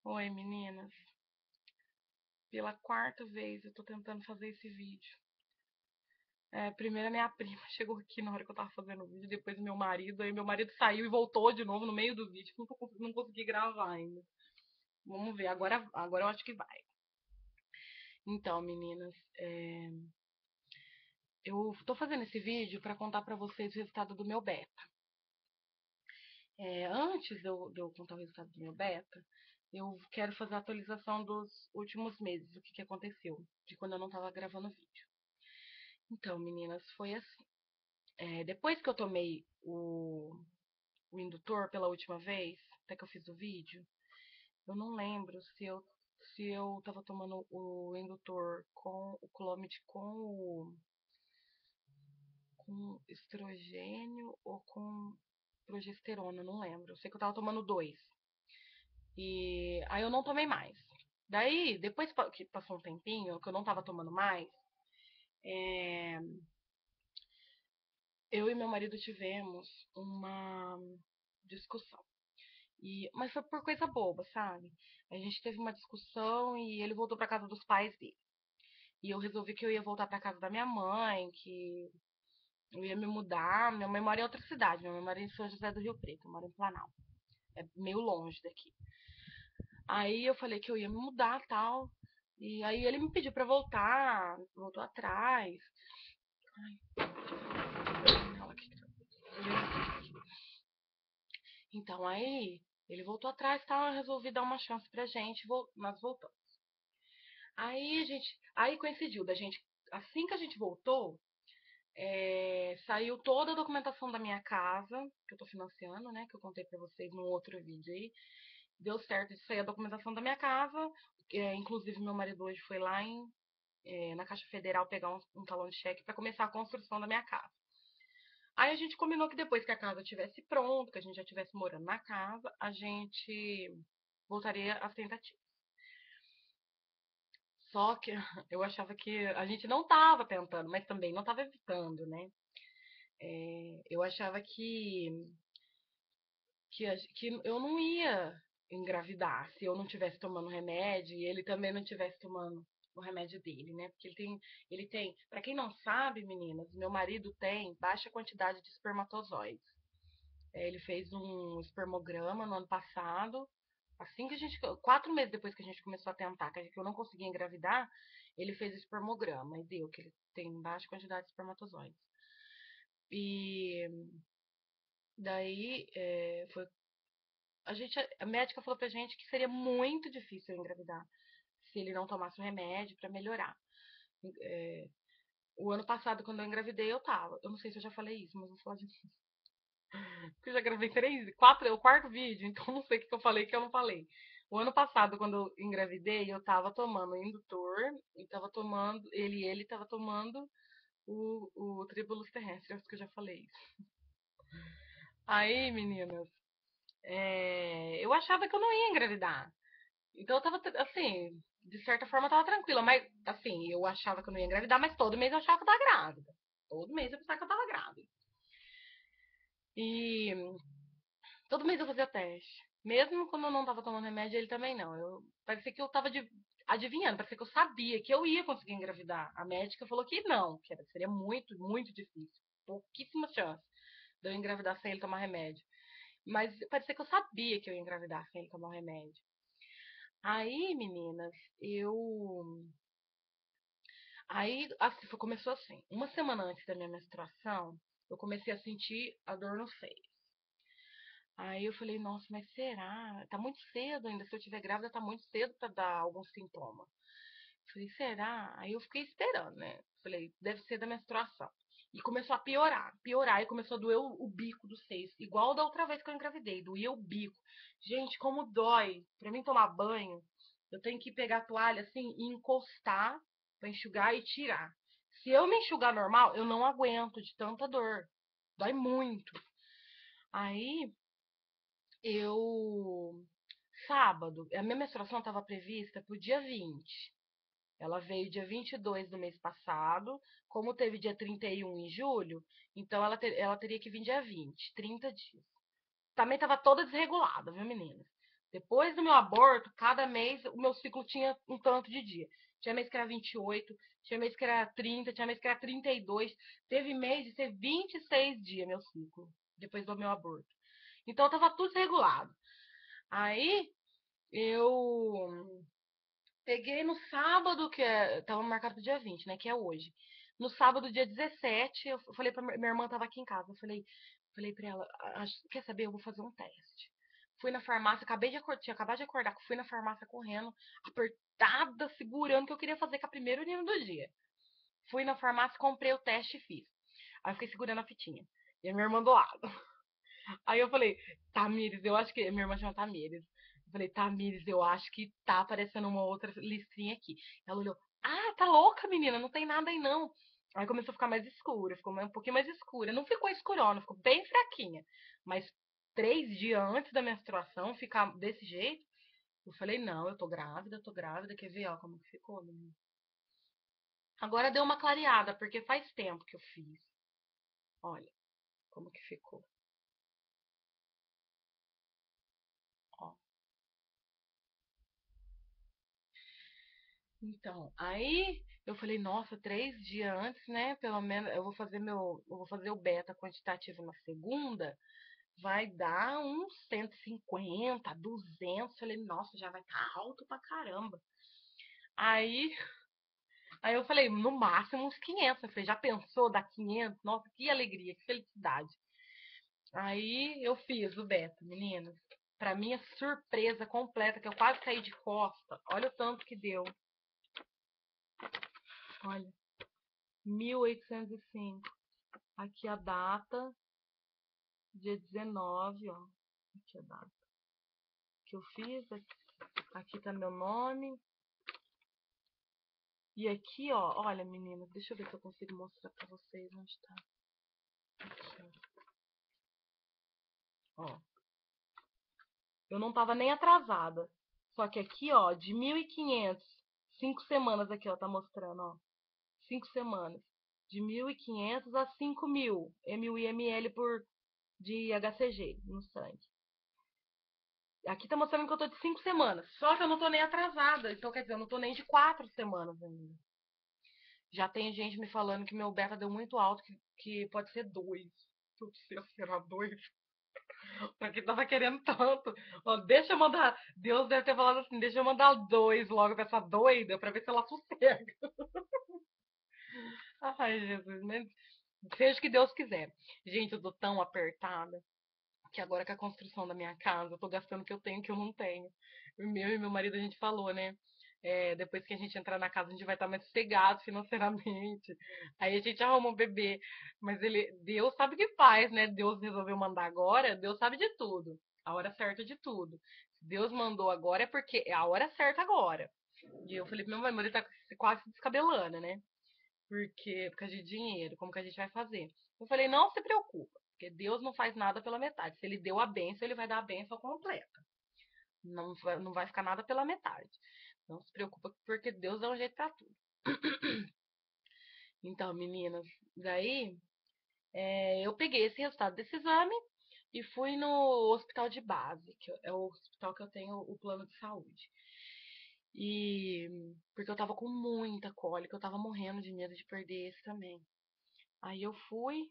Oi, meninas. Pela quarta vez eu tô tentando fazer esse vídeo. Primeiro a minha prima chegou aqui na hora que eu tava fazendo o vídeo, depois o meu marido, aí meu marido saiu e voltou de novo no meio do vídeo. Não consegui gravar ainda. Vamos ver, agora eu acho que vai. Então, meninas, eu tô fazendo esse vídeo pra contar pra vocês o resultado do meu beta. Antes de eu contar o resultado do meu beta, eu quero fazer a atualização dos últimos meses, o que aconteceu, de quando eu não tava gravando vídeo. Então, meninas, foi assim. Depois que eu tomei o indutor pela última vez, até que eu fiz o vídeo, eu não lembro se eu tava tomando o indutor com o Clomid com estrogênio ou com progesterona, não lembro. Eu sei que eu tava tomando dois. E aí eu não tomei mais. Daí, depois que passou um tempinho, que eu não tava tomando mais, é, eu e meu marido tivemos uma discussão. Mas foi por coisa boba, sabe? A gente teve uma discussão e ele voltou pra casa dos pais dele. E eu resolvi que eu ia voltar pra casa da minha mãe, que eu ia me mudar. Minha mãe mora em outra cidade, minha mãe mora em São José do Rio Preto, eu moro em Planalto. É meio longe daqui. Aí eu falei que eu ia me mudar e tal. E aí ele me pediu pra voltar, voltou atrás. Então aí ele voltou atrás e tal, eu resolvi dar uma chance pra gente, nós voltamos. Aí coincidiu da gente, assim que a gente voltou, saiu toda a documentação da minha casa, que eu tô financiando, né, que eu contei pra vocês num outro vídeo aí. Deu certo de sair a documentação da minha casa, inclusive meu marido hoje foi lá na Caixa Federal pegar um talão de cheque pra começar a construção da minha casa. Aí a gente combinou que depois que a casa estivesse pronta, que a gente já estivesse morando na casa, a gente voltaria às tentativas. Só que eu achava que a gente não estava tentando, mas também não estava evitando, né? Eu achava que eu não ia engravidar se eu não estivesse tomando remédio e ele também não estivesse tomando o remédio dele, né? Porque ele tem, para quem não sabe, meninas, meu marido tem baixa quantidade de espermatozoides. Ele fez um espermograma no ano passado. Assim que a gente, 4 meses depois que a gente começou a tentar, que eu não conseguia engravidar, ele fez o espermograma e deu que ele tem baixa quantidade de espermatozoides. E daí a médica falou pra gente que seria muito difícil eu engravidar se ele não tomasse um remédio pra melhorar. É, o ano passado, quando eu engravidei, eu tava. Eu não sei se eu já falei isso, mas vou falar de novo. Porque eu já gravei é o quarto vídeo, então não sei o que eu falei que eu não falei. O ano passado, quando eu engravidei, eu tava tomando indutor e tava tomando, ele tava tomando o Tribulus terrestre, acho que eu já falei isso. Aí, meninas, eu achava que eu não ia engravidar. Então eu tava, assim, de certa forma eu tava tranquila, mas, assim, eu achava que eu não ia engravidar, mas todo mês eu achava que eu tava grávida. Todo mês eu pensava que eu tava grávida. E todo mês eu fazia teste. Mesmo quando eu não tava tomando remédio, ele também não. Parecia que eu tava adivinhando, parecia que eu sabia que eu ia conseguir engravidar. A médica falou que não, que seria muito, muito difícil. Pouquíssima chance de eu engravidar sem ele tomar remédio. Mas parecia que eu sabia que eu ia engravidar sem ele tomar o remédio. Aí, meninas, eu. Aí, assim, começou assim. Uma semana antes da minha menstruação, eu comecei a sentir a dor no seio. Aí eu falei, nossa, mas será? Tá muito cedo ainda. Se eu tiver grávida, tá muito cedo pra dar algum sintoma. Falei, será? Aí eu fiquei esperando, né? Falei, deve ser da menstruação. E começou a piorar, e começou a doer o bico dos seios. Igual da outra vez que eu engravidei, doía o bico. Gente, como dói. Pra mim tomar banho, eu tenho que pegar a toalha assim e encostar pra enxugar e tirar. Se eu me enxugar normal, eu não aguento de tanta dor. Dói muito. Aí eu. Sábado, a minha menstruação estava prevista para o dia 20. Ela veio dia 22 do mês passado. Como teve dia 31 em julho, então ela teria que vir dia 20, 30 dias. Também estava toda desregulada, viu, meninas? Depois do meu aborto, cada mês o meu ciclo tinha um tanto de dia. Tinha mês que era 28, tinha mês que era 30, tinha mês que era 32. Teve mês de ser 26 dias meu ciclo, depois do meu aborto. Então tava tudo regulado. Aí eu peguei no sábado, tava marcado pro dia 20, né, que é hoje. No sábado, dia 17, eu falei pra minha irmã, tava aqui em casa, eu falei pra ela, quer saber, eu vou fazer um teste. Fui na farmácia, tinha acabado de acordar, fui na farmácia correndo, apertada, segurando que eu queria fazer com a primeira urina do dia. Fui na farmácia, comprei o teste e fiz. Aí eu fiquei segurando a fitinha. E a minha irmã do lado. Aí eu falei, Tamires, eu acho que. Minha irmã chama Tamires. Eu falei, Tamires, eu acho que tá aparecendo uma outra listrinha aqui. Ela olhou, ah, tá louca, menina, não tem nada aí não. Aí começou a ficar mais escura, ficou um pouquinho mais escura. Não ficou escurona, ficou bem fraquinha. Mas 3 dias antes da menstruação ficar desse jeito, eu falei, não, eu tô grávida, quer ver, ó, como que ficou, menina? Agora deu uma clareada, porque faz tempo que eu fiz. Olha como que ficou. Ó. Então, aí eu falei, nossa, 3 dias antes, né? Pelo menos eu vou fazer o beta quantitativo na segunda, vai dar uns 150, 200. Falei, nossa, já vai estar alto pra caramba. Aí, aí eu falei, no máximo uns 500. Eu falei, já pensou dar 500? Nossa, que alegria, que felicidade. Aí eu fiz o beta, meninas. Pra minha surpresa completa, que eu quase caí de costa. Olha o tanto que deu. Olha, 1805. Aqui a data, dia 19, ó. Aqui a data que eu fiz. Aqui tá meu nome. E aqui, ó, olha, meninas, deixa eu ver se eu consigo mostrar pra vocês onde tá. Aqui, ó. Eu não tava nem atrasada. Só que aqui, ó, de 1.500, 5 semanas aqui, ó, tá mostrando, ó. 5 semanas. De 1.500 a 5.000 ml por de HCG no sangue. Aqui tá mostrando que eu tô de 5 semanas. Só que eu não tô nem atrasada. Então, quer dizer, eu não tô nem de 4 semanas ainda. Já tem gente me falando que meu beta deu muito alto, que pode ser 2. Putz, será 2? Pra quem tava querendo tanto. Ó, deixa eu mandar. Deus deve ter falado assim: deixa eu mandar 2 logo pra essa doida, pra ver se ela sossega. Ai, Jesus, né? Seja o que Deus quiser. Gente, eu tô tão apertada que agora com a construção da minha casa, eu tô gastando o que eu tenho que eu não tenho. O meu e meu marido, a gente falou, né? Depois que a gente entrar na casa, a gente vai estar mais sossegado financeiramente. Aí a gente arruma um bebê. Mas Deus sabe o que faz, né? Deus resolveu mandar agora, Deus sabe de tudo. A hora certa de tudo. Se Deus mandou agora é porque é a hora certa agora. E eu falei pro meu marido, ele tá quase se descabelando, né? Por causa de dinheiro, como que a gente vai fazer? Eu falei, não se preocupa, porque Deus não faz nada pela metade. Se ele deu a benção, ele vai dar a benção completa. Não vai ficar nada pela metade. Não se preocupa, porque Deus dá um jeito pra tudo. Então, meninas, daí eu peguei esse resultado desse exame e fui no hospital de base, que é o hospital que eu tenho o plano de saúde. E porque eu tava com muita cólica, eu tava morrendo de medo de perder esse também. Aí eu fui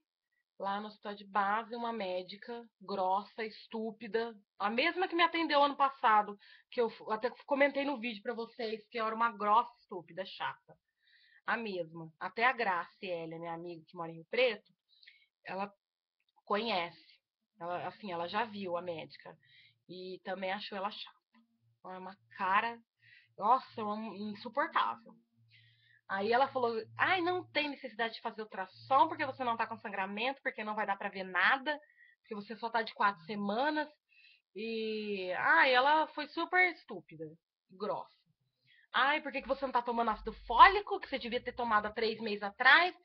lá no hospital de base, uma médica grossa, estúpida, a mesma que me atendeu ano passado, que eu até comentei no vídeo pra vocês, que era uma grossa, estúpida, chata. A mesma. Até a Graciela, minha amiga que mora em Rio Preto, ela conhece. Ela, assim, ela já viu a médica e também achou ela chata. É uma cara, nossa, insuportável. Aí ela falou: ai, não tem necessidade de fazer ultrassom porque você não tá com sangramento, porque não vai dar pra ver nada, porque você só tá de 4 semanas. E. Ai, ela foi super estúpida, grossa. Ai, por que você não tá tomando ácido fólico, que você devia ter tomado há 3 meses atrás?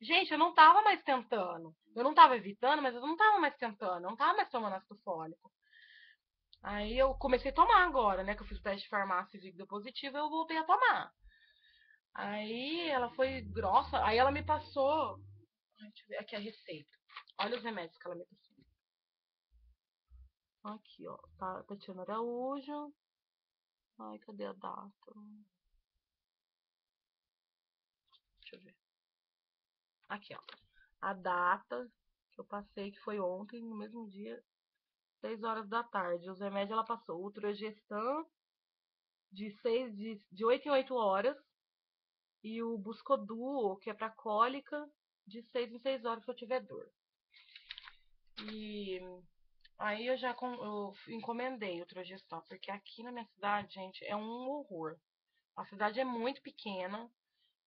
Gente, eu não tava mais tentando. Eu não tava evitando, mas eu não tava mais tentando. Eu não tava mais tomando ácido fólico. Aí eu comecei a tomar agora, né? Que eu fiz o teste de farmácia e vi que deu positivo, eu voltei a tomar. Aí ela foi grossa, aí ela me passou. Ai, deixa eu ver aqui a receita. Olha os remédios que ela me passou. Aqui, ó. Tá, Tatiana Araújo. Ai, cadê a data? Deixa eu ver. Aqui, ó. A data que eu passei, que foi ontem, no mesmo dia, 6 horas da tarde. Os remédios ela passou. O Trogestan de 8 em 8 horas. E o Buscoduo, que é pra cólica, de 6 em 6 horas se eu tiver dor. E aí eu encomendei o Trogestan, porque aqui na minha cidade, gente, é um horror. A cidade é muito pequena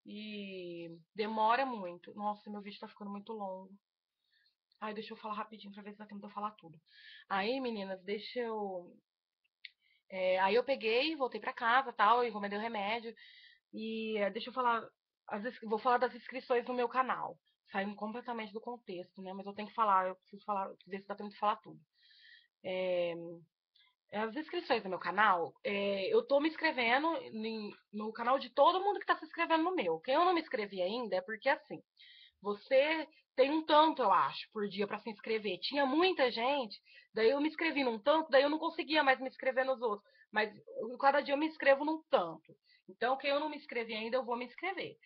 e demora muito. Nossa, meu vídeo tá ficando muito longo. Ai, deixa eu falar rapidinho pra ver se dá tempo de eu falar tudo. Aí, meninas, deixa eu. Aí eu peguei, voltei pra casa, tal, encomendei o remédio. E deixa eu falar. Vou falar das inscrições no meu canal. Saindo completamente do contexto, né? Mas eu tenho que falar, eu preciso falar, ver se dá tempo de falar tudo. As inscrições no meu canal, eu tô me inscrevendo no canal de todo mundo que tá se inscrevendo no meu. Quem eu não me inscrevi ainda é porque assim. Você tem um tanto, eu acho, por dia para se inscrever. Tinha muita gente, daí eu me inscrevi num tanto, daí eu não conseguia mais me inscrever nos outros. Mas cada dia eu me inscrevo num tanto. Então, quem eu não me inscrevi ainda, eu vou me inscrever.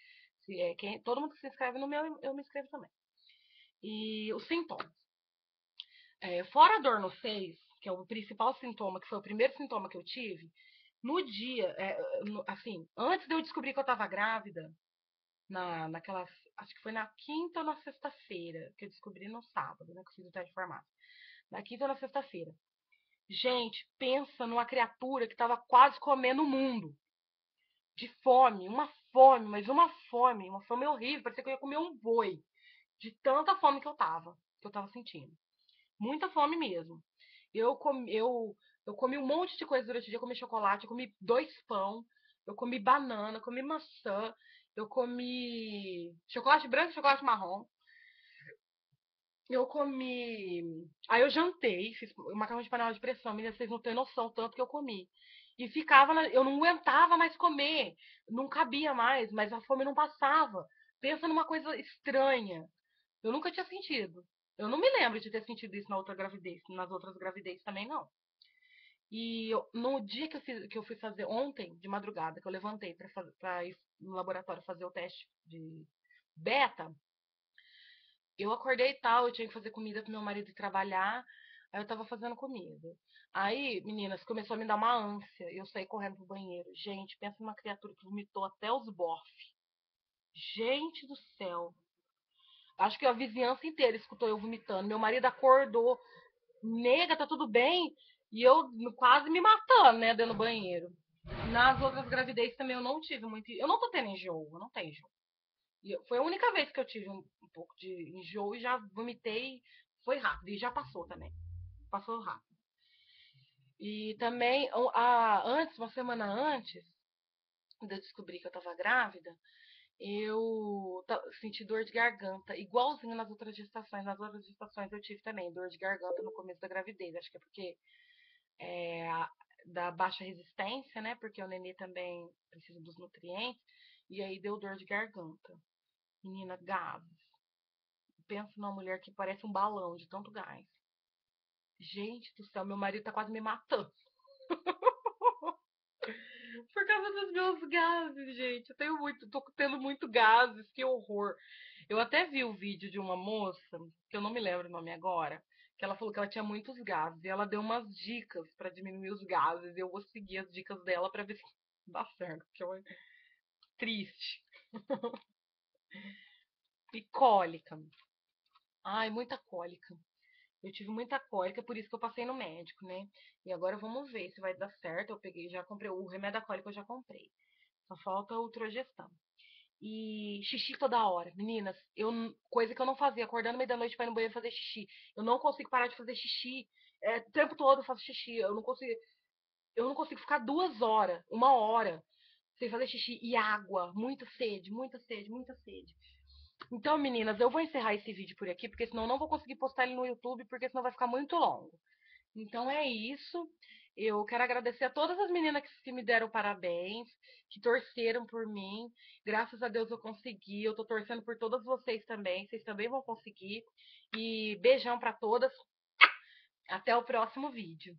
Todo mundo que se inscreve no meu, eu me inscrevo também. E os sintomas. Fora a dor no seis, que é o principal sintoma, que foi o primeiro sintoma que eu tive, no dia, assim, antes de eu descobrir que eu estava grávida, naquelas. Acho que foi na quinta ou na sexta-feira, que eu descobri no sábado, né? Que eu fiz o teste de farmácia. Na quinta ou na sexta-feira. Gente, pensa numa criatura que tava quase comendo o mundo. De fome, uma fome horrível. Parecia que eu ia comer um boi. De tanta fome que eu tava sentindo. Muita fome mesmo. Eu comi um monte de coisa durante o dia. Eu comi chocolate, eu comi 2 pão, eu comi banana, eu comi maçã, eu comi chocolate branco e chocolate marrom. Eu comi. Aí eu jantei, fiz macarrão de panela de pressão. Menina, vocês não têm noção tanto que eu comi. E ficava. Eu não aguentava mais comer. Não cabia mais, mas a fome não passava. Pensa numa coisa estranha. Eu nunca tinha sentido. Eu não me lembro de ter sentido isso na outra gravidez. Nas outras gravidez também não. E no dia que eu fui fazer, ontem, de madrugada, que eu levantei pra ir no laboratório fazer o teste de beta, eu acordei e tal, eu tinha que fazer comida pro meu marido ir trabalhar, aí eu tava fazendo comida. Aí, meninas, começou a me dar uma ânsia, e eu saí correndo pro banheiro. Gente, pensa numa criatura que vomitou até os bofs. Gente do céu. Acho que a vizinhança inteira escutou eu vomitando. Meu marido acordou, nega, tá tudo bem? E eu quase me matando, né, dentro do banheiro. Nas outras gravidez também eu não tive muito. Eu não tô tendo enjoo, eu não tenho enjoo. Foi a única vez que eu tive um pouco de enjoo e já vomitei. Foi rápido e já passou também. Passou rápido. E também, antes, uma semana antes de eu descobrir que eu tava grávida, eu senti dor de garganta, igualzinho nas outras gestações. Nas outras gestações eu tive também dor de garganta no começo da gravidez. Acho que é porque da baixa resistência, né? Porque o nenê também precisa dos nutrientes. E aí deu dor de garganta. Menina, gases. Penso numa mulher que parece um balão de tanto gás. Gente do céu, meu marido tá quase me matando. Por causa dos meus gases, gente. Tô tendo muito gases, que horror. Eu até vi o vídeo de uma moça, que eu não me lembro o nome agora, que ela falou que ela tinha muitos gases e ela deu umas dicas pra diminuir os gases. E eu vou seguir as dicas dela pra ver se dá certo, porque eu triste. E cólica. Ai, muita cólica. Eu tive muita cólica, por isso que eu passei no médico, né? E agora vamos ver se vai dar certo. Eu peguei, já comprei o remédio da cólica, eu já comprei. Só falta o Trogestan. E xixi toda hora. Meninas, coisa que eu não fazia, acordando no meio da noite pra ir no banheiro fazer xixi. Eu não consigo parar de fazer xixi. O tempo todo eu faço xixi. Eu não consigo ficar 2 horas, 1 hora, sem fazer xixi. E água, muita sede, muita sede, muita sede. Então, meninas, eu vou encerrar esse vídeo por aqui, porque senão eu não vou conseguir postar ele no YouTube, porque senão vai ficar muito longo. Então é isso. Eu quero agradecer a todas as meninas que me deram parabéns, que torceram por mim. Graças a Deus eu consegui. Eu tô torcendo por todas vocês também. Vocês também vão conseguir. E beijão pra todas. Até o próximo vídeo.